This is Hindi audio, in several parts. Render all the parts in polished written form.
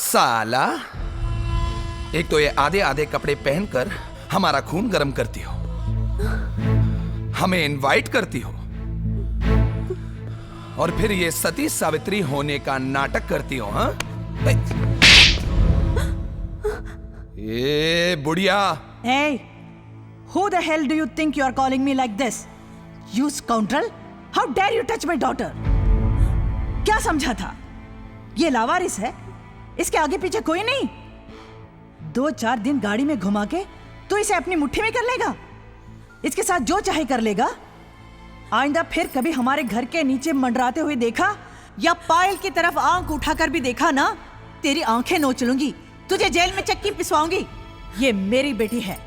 साला, एक तो ये आधे आधे कपड़े पहनकर हमारा खून गर्म करती हो, हमें इनवाइट करती हो, और फिर ये सती सावित्री होने का नाटक करती हो। हाँ, ये बुढ़िया। Hey, who the hell do you think you are calling me like this? You scoundrel! How dare you touch my daughter? क्या समझा था? ये लावारिस है, इसके आगे पीछे कोई नहीं। 2-4 दिन गाड़ी में घुमा के तू इसे अपनी मुट्ठी में कर लेगा, इसके साथ जो चाहे कर लेगा। आइंदा फिर कभी हमारे घर के नीचे मंडराते हुए देखा या पायल की तरफ आंख उठाकर भी देखा ना, तेरी आंखें नोच लूंगी, तुझे जेल में चक्की पिसवाऊंगी। ये मेरी बेटी है।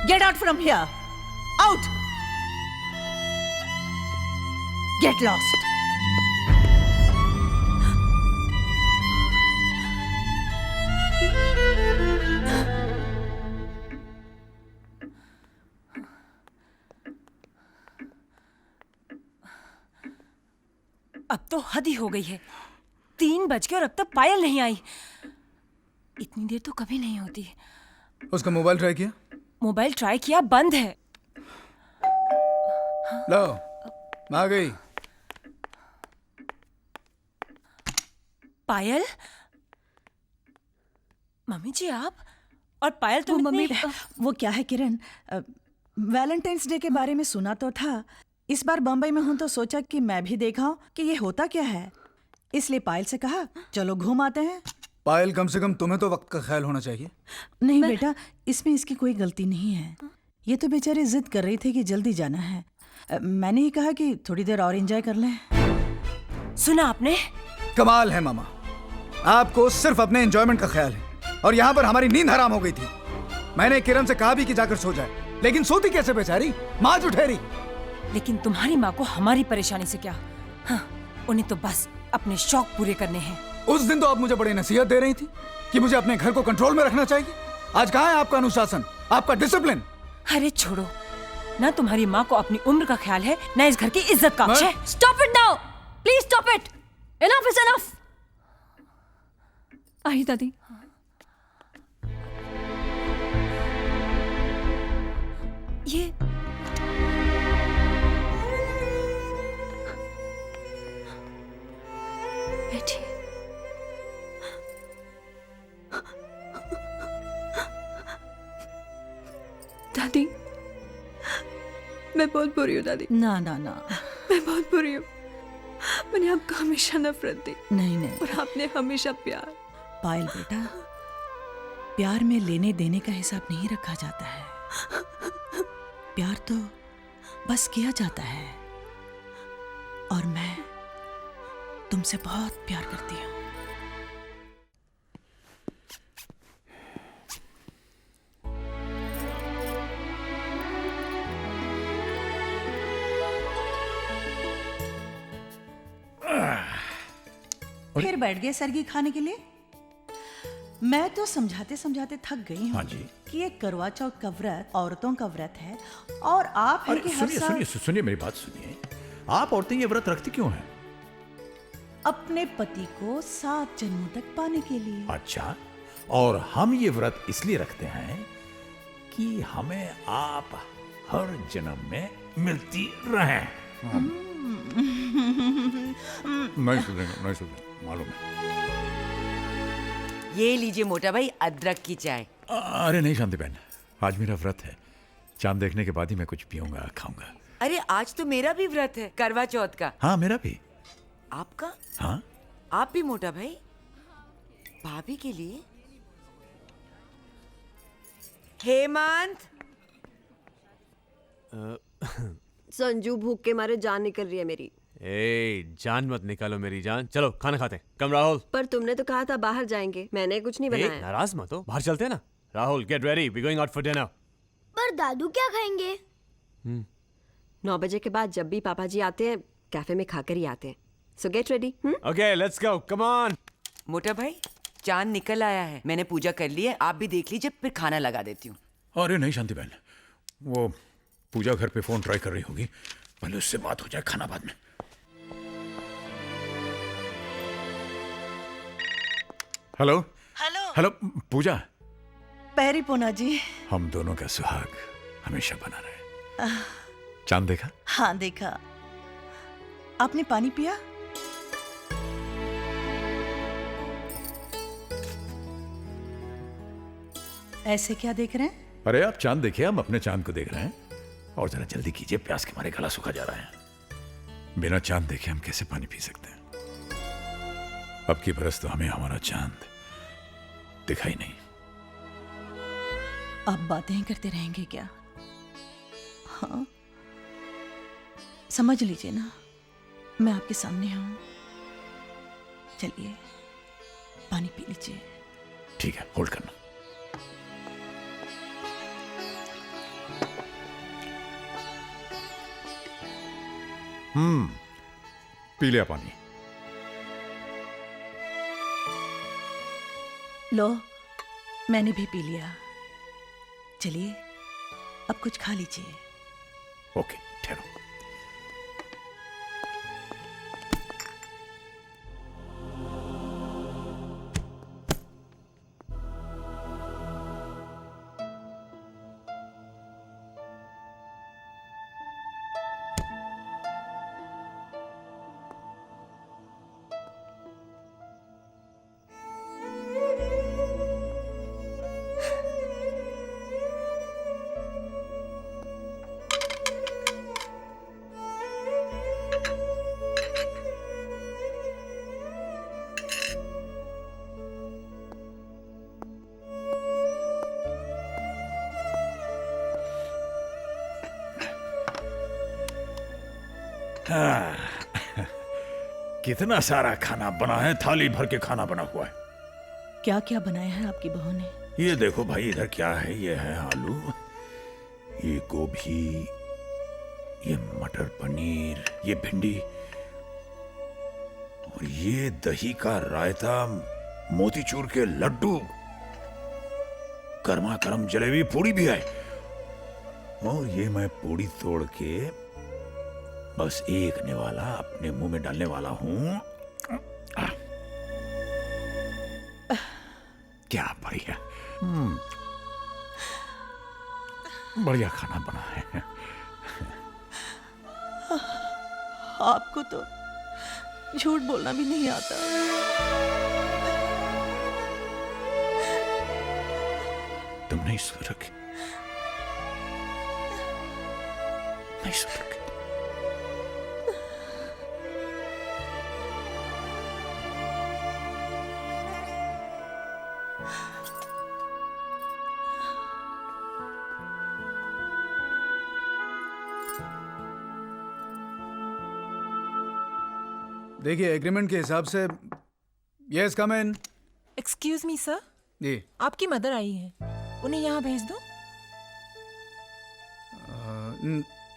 Get out from here! Out! Get lost! अब तो हद ही हो गई है। 3 बज गए और अब तक पायल नहीं आई। इतनी देर तो कभी नहीं होती। उसका मोबाइल ट्राई किया? मोबाइल ट्राई किया, बंद है। लो, आ गई। पायल? मम्मी जी आप? और पायल तो मम्मी, वो क्या है किरण, वैलेंटाइंस डे के बारे में सुना तो था। इस बार बम्बई में हूं तो सोचा कि मैं भी देखाऊं कि ये होता क्या है, इसलिए पायल से कहा चलो घूम आते हैं। पायल, कम से कम तुम्हें तो वक्त का ख्याल होना चाहिए। नहीं बेटा, इसमें इसकी कोई गलती नहीं है। ये तो बेचारी जिद कर रही थी कि जल्दी जाना है। मैंने ही कहा कि थोड़ी देर और एंजॉय कर लें। सुना आपने? कमाल है मामा, आपको सिर्फ अपने एंजॉयमेंट का ख्याल है और यहाँ पर हमारी नींद हराम हो गई थी। मैंने किरण से कहा भी कि जाकर सो जाए, लेकिन सोती कैसे बेचारी, माँ जुठेरी। लेकिन तुम्हारी माँ को हमारी परेशानी से क्या? हाँ, उन्हें तो बस अपने शौक पूरे करने हैं। उस दिन तो आप मुझे बड़ी नसीहत दे रही थी कि मुझे अपने घर को कंट्रोल में रखना चाहिए। आज कहाँ है आपका अनुशासन, आपका डिसिप्लिन? अरे छोड़ो ना, तुम्हारी माँ को अपनी उम्र का ख्याल है ना इस घर की इज्जत का। Stop it now, please stop it. Enough is enough. आई दादी। ये बैठी। दादी, मैं बहुत बुरी हूँ दादी। ना ना ना, मैं बहुत बुरी हूँ। मैंने आपको हमेशा नफरत दी नहीं नहीं और आपने हमेशा प्यार। पायल बेटा, प्यार में लेने देने का हिसाब नहीं रखा जाता है। प्यार तो बस किया जाता है, और मैं तुमसे बहुत प्यार करती हूँ। फिर बैठ गए सरगी खाने के लिए? मैं तो समझाते समझाते थक गई हूँ। हाँ जी। कि ये करवा चौथ का व्रत औरतों का व्रत है, और आप हैं कि हर सुनिए साल सुनिए सुनिए मेरी बात सुनिए। आप औरतें ये व्रत रखती क्यों हैं? अपने पति को 7 जन्मों तक पाने के लिए। अच्छा, और हम ये व्रत इसलिए रखते हैं कि हमें आप हर जन्म में मिलती रहें। नहीं सुनेंगे, मालूम है। ये लीजिए मोटा भाई, अदरक की चाय। अरे नहीं शांति बहन, आज मेरा व्रत है। चांद देखने के बाद ही मैं कुछ पीऊंगा, खाऊंगा। अरे आज तो मेरा भी व्रत है, करवा चौथ का। हाँ मेरा भी। आपका? हाँ। आप भी मोटा भाई? भाभी के लिए? हेमंत। संजू, भूख के मारे जान निकल रही है मेरी। जान मत निकालो मेरी जान, चलो खाना खाते हैं। कम राहुल। पर तुमने तो कहा था बाहर जाएंगे, मैंने कुछ नहीं बनाया। नाराज मत हो, बाहर चलते हैं ना। Rahul get ready, we going out for dinner. पर दादू क्या खाएंगे? 9 बजे के बाद जब भी पापा जी आते हैं कैफे में खाकर ही आते हैं। सो get ready. Okay let's go, come on. मोटा भाई, चांद निकल आया है, मैंने पूजा कर ली है, आप भी देख लीजिए, फिर खाना लगा देती हूँ। अरे नहीं शांति बहन, वो पूजा घर पे फोन ट्राई कर रही होगी, पहले उससे बात हो जाए, खाना बाद में। हेलो हेलो हेलो पूजा, पैरी पूना जी। हम दोनों का सुहाग हमेशा बना रहे। चांद देखा? हाँ देखा। आपने पानी पिया? ऐसे क्या देख रहे हैं? अरे आप चांद देखिए, हम अपने चांद को देख रहे हैं। और जरा जल्दी कीजिए, प्यास के मारे गला सूखा जा रहा है। बिना चांद देखे हम कैसे पानी पी सकते हैं? अब की बरस तो हमें हमारा चांद दिखाई नहीं। आप बातें ही करते रहेंगे क्या? हाँ, समझ लीजिए ना, मैं आपके सामने हूं। चलिए पानी पी लीजिए। ठीक है, होल्ड करना। पी लिया पानी। लो, मैंने भी पी लिया। चलिए अब कुछ खा लीजिए। ओके, ठहरो। कितना सारा खाना बना है, थाली भर के खाना बना हुआ है। क्या क्या बनाया है आपकी बहू ने? ये देखो भाई, इधर क्या है? ये है आलू, ये गोभी, ये मटर पनीर, ये भिंडी, और ये दही का रायता, मोतीचूर के लड्डू, गर्मा गर्म जलेबी, पूड़ी भी है। और ये मैं पूड़ी तोड़ के बस एक निवाला अपने मुंह में डालने वाला हूं। क्या बढ़िया, बढ़िया खाना बना है। आपको तो झूठ बोलना भी नहीं आता। तुम नहीं सुधरोगे, नहीं सुधरोगे। देखिए, एग्रीमेंट के हिसाब से यस कम इन। एक्सक्यूज मी सर, जी। आपकी मदर आई है, उन्हें यहाँ भेज दो।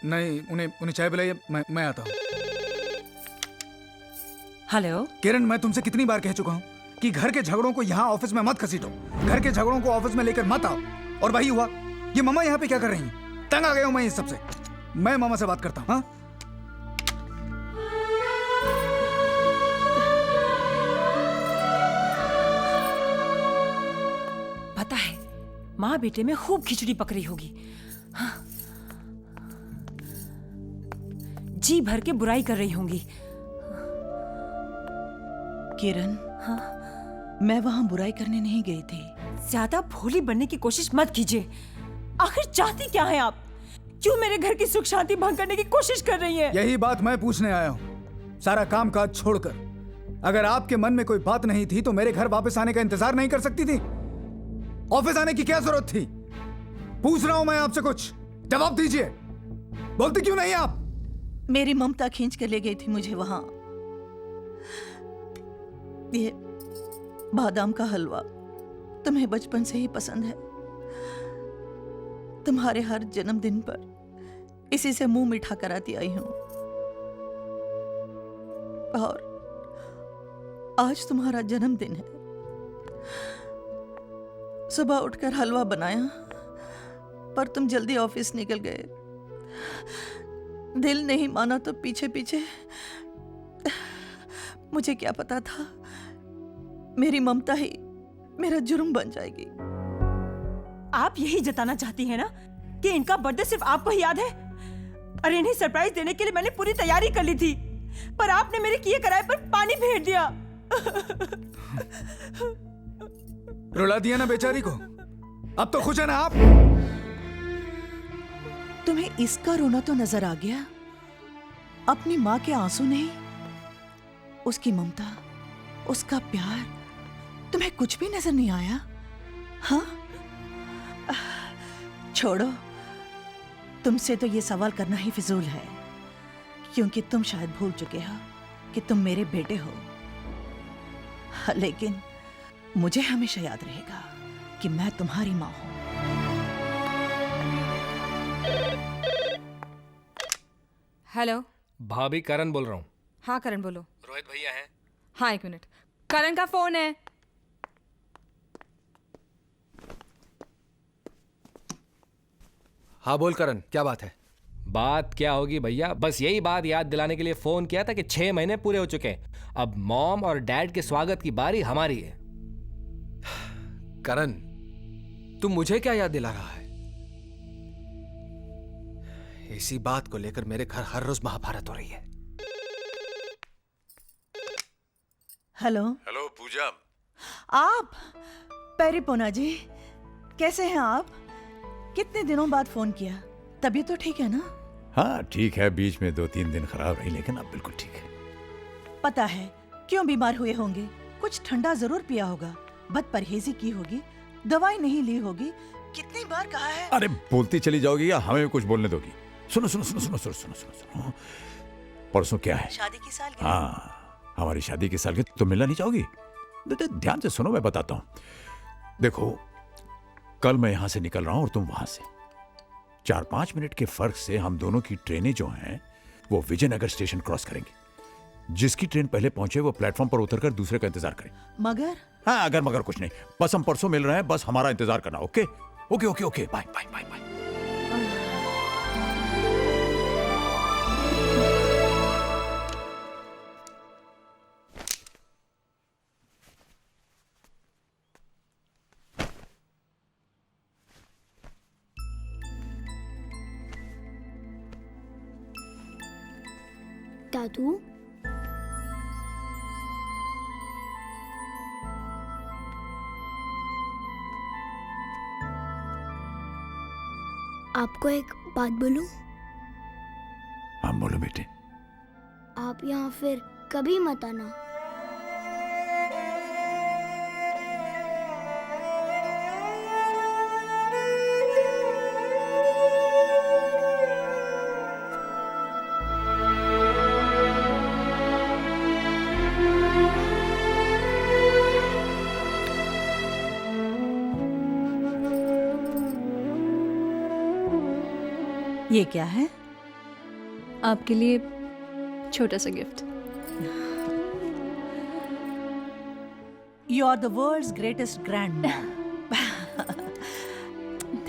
नहीं, उन्हें चाय पिलाइए, मैं आता हूँ। हेलो किरण, मैं तुमसे कितनी बार कह चुका हूँ कि घर के झगड़ों को यहाँ ऑफिस में मत घसीटो, घर के झगड़ों को ऑफिस में लेकर मत आओ। और वही हुआ। ये मम्मा यहाँ पे क्या कर रही हैं? तंग आ गया हूँ मैं इस सबसे। मैं मामा से बात करता हूँ। हाँ, पता है, माँ बेटे में खूब खिचड़ी पक रही होगी। हाँ। जी भर के बुराई कर रही होंगी। किरण, मैं वहां बुराई करने नहीं गई थी। ज्यादा भोली बनने की कोशिश मत कीजिए। आखिर चाहती क्या है आप? क्यों मेरे घर की सुख शांति भंग करने की कोशिश कर रही है? यही बात मैं पूछने आया हूँ। सारा काम काज छोड़कर अगर आपके मन में कोई बात नहीं थी तो मेरे घर वापस आने का इंतजार नहीं कर सकती थी? ऑफिस आने की क्या जरूरत थी? पूछ रहा हूं मैं आपसे, कुछ जवाब दीजिए। बोलती क्यों नहीं आप? मेरी ममता खींच कर ले गई थी मुझे वहां। ये बादाम का हलवा तुम्हें बचपन से ही पसंद है। तुम्हारे हर जन्मदिन पर इसी से मुंह मीठा कराती आई हूं। और आज तुम्हारा जन्मदिन है। सुबह उठकर हलवा बनाया, पर तुम जल्दी ऑफिस निकल गए। दिल नहीं माना तो पीछे पीछे। मुझे क्या पता था मेरी ममता ही मेरा जुर्म बन जाएगी। आप यही जताना चाहती हैं ना कि इनका बर्थडे सिर्फ आपको ही याद है? अरे इन्हें सरप्राइज देने के लिए मैंने पूरी तैयारी कर ली थी, पर आपने मेरे किए कराए पर पानी फेर दिया। रुला दिया ना बेचारी को। अब तो खुश है ना आप? तुम्हें इसका रोना तो नजर आ गया, अपनी माँ के आंसू नहीं, उसकी ममता, उसका प्यार, तुम्हें कुछ भी नजर नहीं आया? हाँ, छोड़ो, तुमसे तो ये सवाल करना ही फिजूल है, क्योंकि तुम शायद भूल चुके हो कि तुम मेरे बेटे हो। लेकिन मुझे हमेशा याद रहेगा कि मैं तुम्हारी माँ हूं। हेलो भाभी, करण बोल रहा हूँ। हाँ करण बोलो। रोहित भैया हैं? हाँ 1 मिनट, करण का फोन है। हाँ बोल करण, क्या बात है? बात क्या होगी भैया, बस यही बात याद दिलाने के लिए फोन किया था कि 6 महीने पूरे हो चुके हैं। अब मॉम और डैड के स्वागत की बारी हमारी है। करण, तुम मुझे क्या याद दिला रहा है? इसी बात को लेकर मेरे घर हर रोज महाभारत हो रही है। हेलो। हेलो पूजा। आप? पेरिपोना जी, कैसे हैं आप? कितने दिनों बाद फोन किया, तबीयत तो ठीक है ना? हाँ ठीक है, बीच में 2-3 दिन खराब रही, लेकिन अब बिल्कुल ठीक है। पता है क्यों बीमार हुए होंगे? कुछ ठंडा जरूर पिया होगा, बद परहेजी की होगी, दवाई नहीं ली होगी। कितनी बार कहा है? अरे बोलती चली जाओगी या हमें भी कुछ बोलने दोगी? सुनो सुनो सुनो सुनो सुनो सुनो सुनो सुनो, परसों क्या है? शादी की साल। हाँ, हमारी शादी की साल की। तुम मिलना नहीं चाहोगी? ध्यान से सुनो, मैं बताता हूँ। देखो, कल मैं यहां से निकल रहा हूं और तुम वहां से। 4-5 मिनट के फर्क से हम दोनों की ट्रेनें जो हैं वो विजयनगर स्टेशन क्रॉस करेंगी। जिसकी ट्रेन पहले पहुंचे वो प्लेटफॉर्म पर उतरकर दूसरे का इंतजार करे। मगर? हाँ, अगर मगर कुछ नहीं, बस हम परसों मिल रहे हैं, बस हमारा इंतजार करना। Okay okay okay okay, bye bye bye bye. दादू, आपको एक बात बोलूं? हाँ बोलो बेटे। आप यहाँ फिर कभी मत आना। ये क्या है? आपके लिए छोटा सा gift. You are the world's greatest grand man.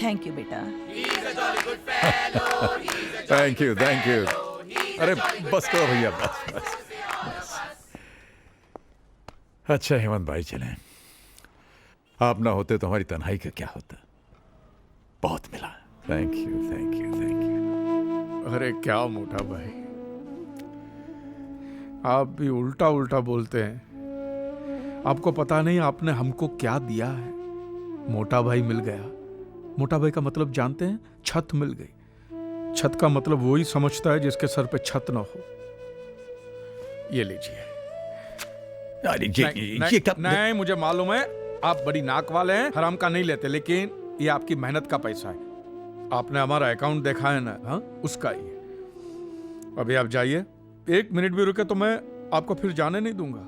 Thank you बेटा। Thank you thank you. अरे बस करो भैया, बस बस बस। अच्छा हेमंत भाई, चलें। आप ना होते तो हमारी तन्हाई का क्या होता। बहुत मिला। Thank you thank you thank you. अरे क्या मोटा भाई, आप भी उल्टा उल्टा बोलते हैं। आपको पता नहीं आपने हमको क्या दिया है। मोटा भाई मिल गया। मोटा भाई का मतलब जानते हैं? छत मिल गई। छत का मतलब वही समझता है जिसके सर पे छत ना हो। ये लीजिए। नहीं, मुझे मालूम है आप बड़ी नाक वाले हैं, हराम का नहीं लेते, लेकिन ये आपकी मेहनत का पैसा है। आपने हमारा अकाउंट देखा है ना? हाँ, उसका ही है। अभी आप जाइए, 1 मिनट भी रुके तो मैं आपको फिर जाने नहीं दूंगा।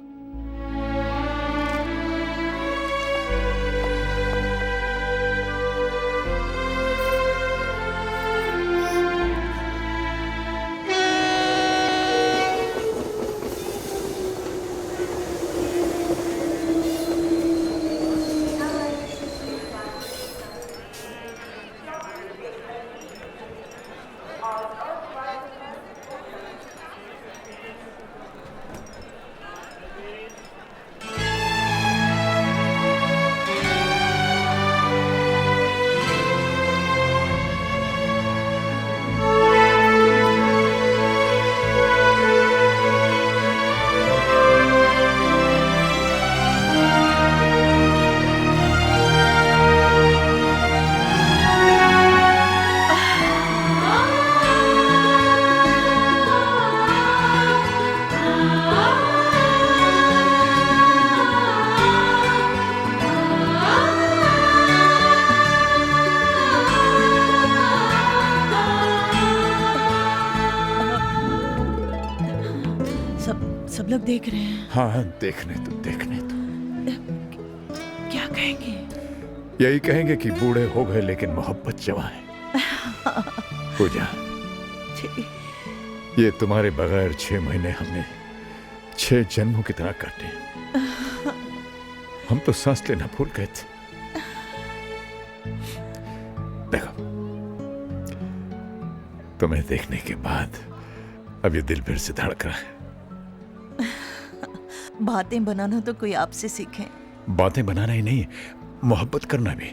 सब लोग देख रहे हैं। हाँ, देखने तो क्या कहेंगे? यही कहेंगे कि बूढ़े हो गए लेकिन मोहब्बत जवां है। पूजा, ये तुम्हारे बगैर 6 महीने हमने 6 जन्मों की तरह काटे। हम तो सांस लेना भूल गए थे। देखो, तुम्हें देखने के बाद अब ये दिल फिर से धड़क रहा है। बातें बनाना तो कोई आपसे सीखे। बातें बनाना ही नहीं, मोहब्बत करना भी।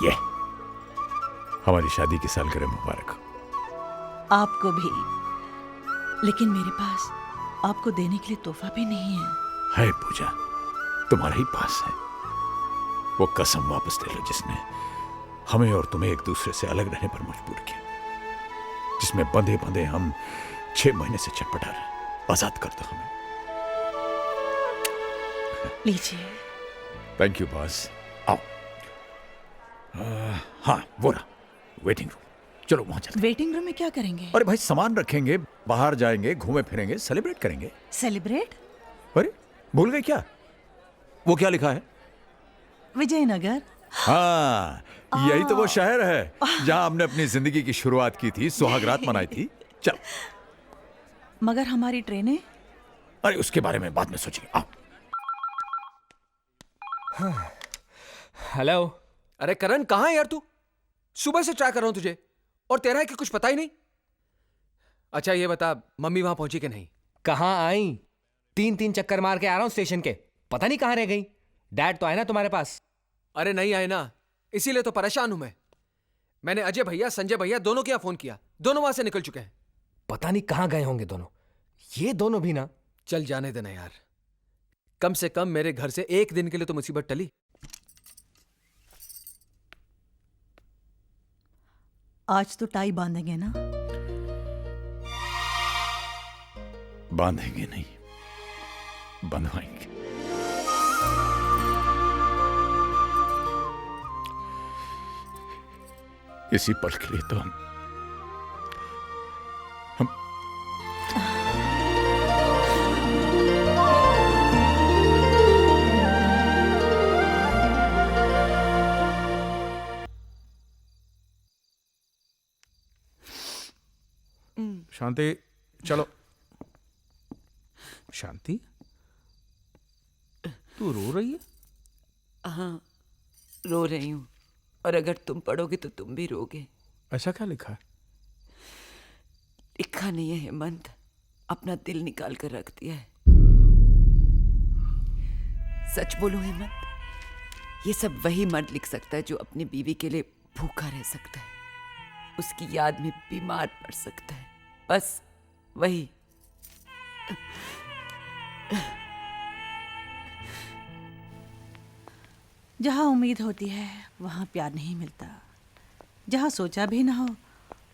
ये हमारी शादी की सालगिरह मुबारक हो। आपको भी। लेकिन मेरे पास आपको देने के लिए तोहफा भी नहीं है। पूजा, तुम्हारे ही पास है। वो कसम वापस ले लो जिसने हमें और तुम्हें एक दूसरे से अलग रहने पर मजबूर किया, जिसमें बंधे बंधे हम 6 महीने से छटपटा रहे। आजाद कर दो हमें। लीजिए। Thank you boss. आओ। हाँ, वो रहा वेटिंग रूम। चलो वहां चलते। वेटिंग रूम में क्या करेंगे? अरे भाई, सामान रखेंगे, बाहर जाएंगे, घूमे फिरेंगे, सेलिब्रेट करेंगे। सेलिब्रेट? अरे भूल गए क्या? वो क्या लिखा है? विजयनगर। हाँ, यही तो वो शहर है जहां हमने अपनी जिंदगी की शुरुआत की थी, सुहागरात मनाई थी। चल। मगर हमारी ट्रेनें? अरे उसके बारे में बाद में सोचेंगे। आओ। हेलो। अरे करण, कहाँ है यार तू? सुबह से ट्राई कर रहा हूं तुझे, और तेरा है कि कुछ पता ही नहीं। अच्छा ये बता, मम्मी वहां पहुंची कि नहीं? कहाँ आई? 3 चक्कर मार के आ रहा हूं स्टेशन के, पता नहीं कहाँ रह गई। डैड तो आए ना तुम्हारे पास? अरे नहीं आए ना, इसीलिए तो परेशान हूं मैं। मैंने अजय भैया, संजय भैया दोनों के यहाँ फोन किया, दोनों वहां से निकल चुके हैं। पता नहीं कहाँ गए होंगे दोनों। ये दोनों भी ना। चल जाने देना यार, कम से कम मेरे घर से एक दिन के लिए तो मुसीबत टली। आज तो टाई बांधेंगे ना? बांधेंगे नहीं, बंधवाएंगे। इसी पल के लिए तो हम शांति, चलो। शांति, तू रो रही है? हाँ, रो रही हूं, और अगर तुम पढ़ोगे तो तुम भी रोगे। ऐसा क्या लिखा है? लिखा नहीं है हेमंत, अपना दिल निकाल कर रख दिया है। सच बोलो हेमंत, ये सब वही मर्द लिख सकता है जो अपनी बीवी के लिए भूखा रह सकता है, उसकी याद में बीमार पड़ सकता है, बस वही। जहाँ उम्मीद होती है वहाँ प्यार नहीं मिलता, जहाँ सोचा भी ना हो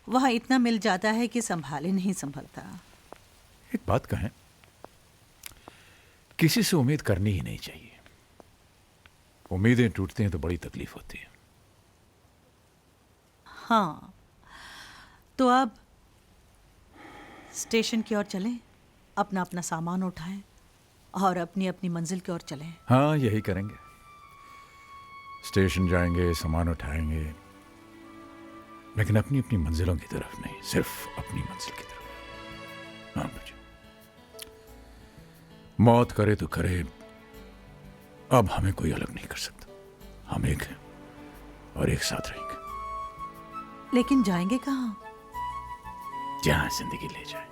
वहाँ इतना मिल जाता है कि संभाले नहीं संभलता। एक बात कहें, किसी से उम्मीद करनी ही नहीं चाहिए। उम्मीदें टूटती हैं तो बड़ी तकलीफ होती है। हाँ, तो अब स्टेशन की ओर चलें, अपना अपना सामान उठाएं और अपनी अपनी मंजिल की ओर चलें। हाँ, यही करेंगे। स्टेशन जाएंगे, सामान उठाएंगे, लेकिन अपनी अपनी मंजिलों की तरफ नहीं, सिर्फ अपनी मंजिल की तरफ। हाँ मुझे मौत करे तो करे, अब हमें कोई अलग नहीं कर सकता। हम एक हैं और एक साथ रहेंगे। लेकिन जाएंगे कहाँ? जहां जिंदगी ले जाए।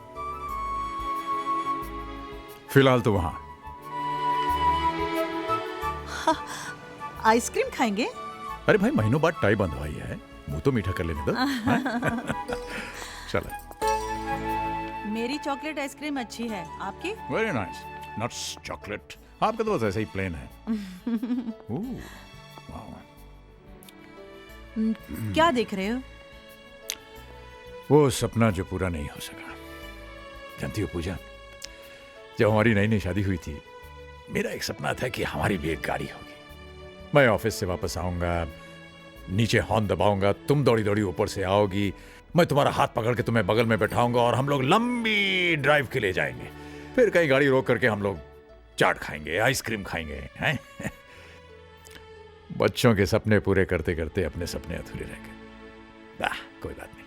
फिलहाल तो वहां। आइसक्रीम खाएंगे? अरे भाई, महीनों बाद टाई बंधवाई है, मुंह तो मीठा कर लेने दो। चलो। मेरी चॉकलेट आइसक्रीम अच्छी है, आपकी? Very nice. Nuts chocolate. आपका तो बस ऐसा ही प्लेन है। क्या देख रहे हो? वो सपना जो पूरा नहीं हो सका। जानती हो पूजा, जब हमारी नई नई शादी हुई थी, मेरा एक सपना था कि हमारी भी एक गाड़ी होगी। मैं ऑफिस से वापस आऊंगा, नीचे हॉर्न दबाऊंगा, तुम दौड़ी दौड़ी ऊपर से आओगी, मैं तुम्हारा हाथ पकड़ के तुम्हें बगल में बैठाऊंगा और हम लोग लंबी ड्राइव के लिए जाएंगे। फिर कहीं गाड़ी रोक करके हम लोग चाट खाएंगे, आइसक्रीम खाएंगे, हैं? बच्चों के सपने पूरे करते करते अपने सपने अधूरे रह गए। कोई बात नहीं।